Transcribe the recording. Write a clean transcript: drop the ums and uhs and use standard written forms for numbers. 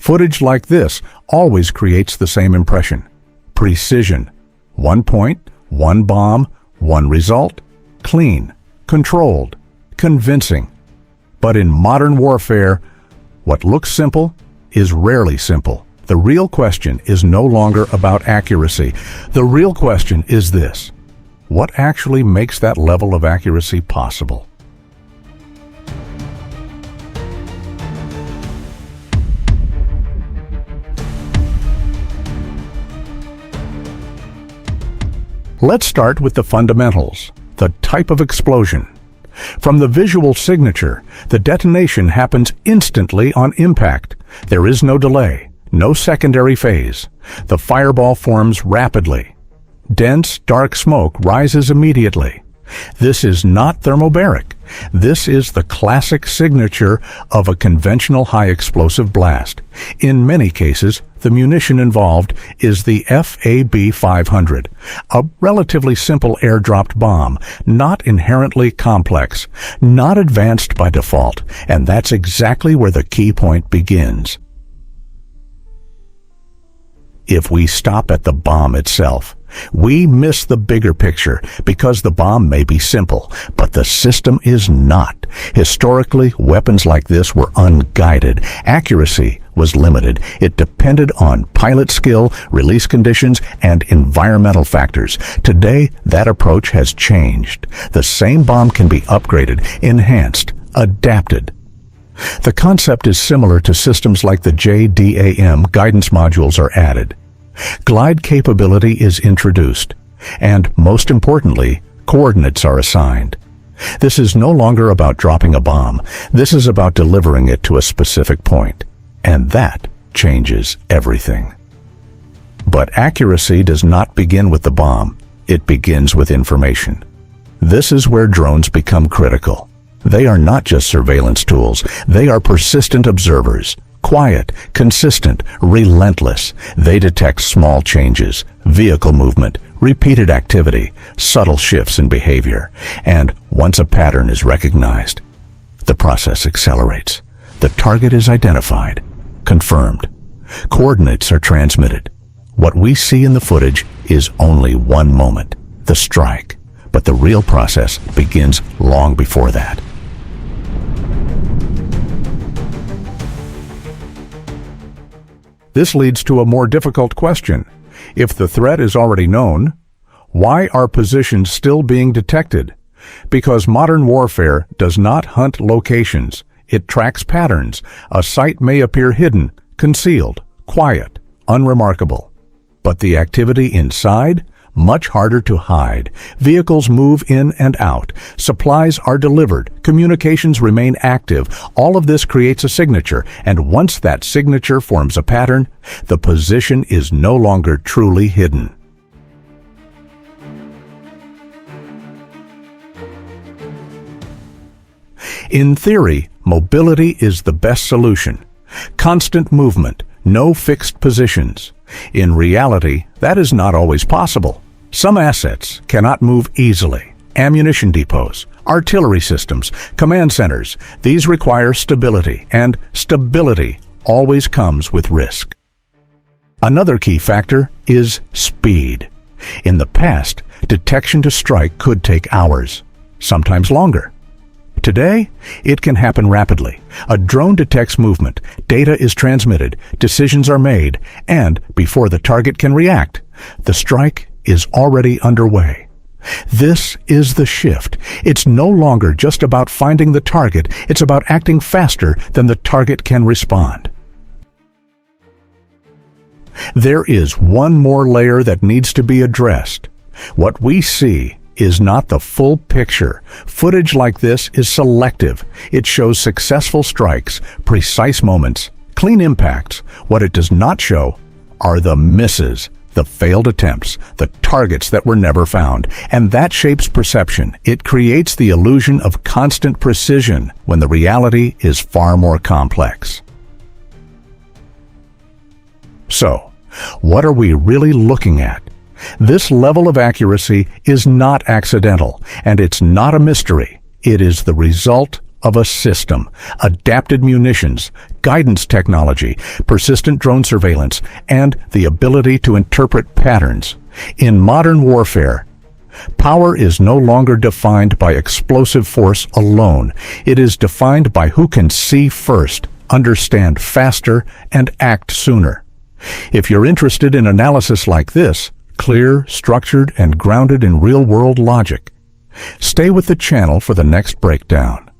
Footage like this always creates the same impression. Precision. One point, one bomb, one result. Clean, controlled, convincing. But in modern warfare, what looks simple is rarely simple. The real question is no longer about accuracy. The real question is this: what actually makes that level of accuracy possible? Let's start with the fundamentals, the type of explosion. From the visual signature, the detonation happens instantly on impact. There is no delay, no secondary phase. The fireball forms rapidly. Dense, dark smoke rises immediately. This is not thermobaric. This is the classic signature of a conventional high-explosive blast. In many cases, the munition involved is the FAB-500, a relatively simple air-dropped bomb, not inherently complex, not advanced by default, and that's exactly where the key point begins. If we stop at the bomb itself, we miss the bigger picture because the bomb may be simple, but the system is not. Historically, weapons like this were unguided. Accuracy was limited. It depended on pilot skill, release conditions, and environmental factors. Today, that approach has changed. The same bomb can be upgraded, enhanced, adapted. The concept is similar to systems like the JDAM. Guidance modules are added. Glide capability is introduced, and most importantly, coordinates are assigned. This is no longer about dropping a bomb. This is about delivering it to a specific point, and that changes everything. But accuracy does not begin with the bomb. It begins with information. This is where drones become critical. They are not just surveillance tools. They are persistent observers. Quiet, consistent, relentless. They detect small changes, vehicle movement, repeated activity, subtle shifts in behavior. And once a pattern is recognized, the process accelerates. The target is identified, confirmed. Coordinates are transmitted. What we see in the footage is only one moment, the strike. But the real process begins long before that. This leads to a more difficult question. If the threat is already known, why are positions still being detected? Because modern warfare does not hunt locations. It tracks patterns. A site may appear hidden, concealed, quiet, unremarkable. But the activity inside? Much harder to hide. Vehicles move in and out. Supplies are delivered. Communications remain active. All of this creates a signature, and once that signature forms a pattern, the position is no longer truly hidden. In theory, mobility is the best solution. Constant movement, no fixed positions. In reality, that is not always possible. Some assets cannot move easily. Ammunition depots, artillery systems, command centers, these require stability, and stability always comes with risk. Another key factor is speed. In the past, detection to strike could take hours, sometimes longer. Today, it can happen rapidly. A drone detects movement, data is transmitted, decisions are made, and before the target can react, the strike is already underway. This is the shift. It's no longer just about finding the target, it's about acting faster than the target can respond. There is one more layer that needs to be addressed. What we see is not the full picture. Footage like this is selective. It shows successful strikes, precise moments, clean impacts. What it does not show are the misses, the failed attempts, the targets that were never found. And that shapes perception. It creates the illusion of constant precision when the reality is far more complex. So, what are we really looking at? This level of accuracy is not accidental, and it's not a mystery. It is the result of a system, adapted munitions, guidance technology, persistent drone surveillance, and the ability to interpret patterns. In modern warfare, power is no longer defined by explosive force alone. It is defined by who can see first, understand faster, and act sooner. If you're interested in analysis like this, clear, structured, and grounded in real-world logic, stay with the channel for the next breakdown.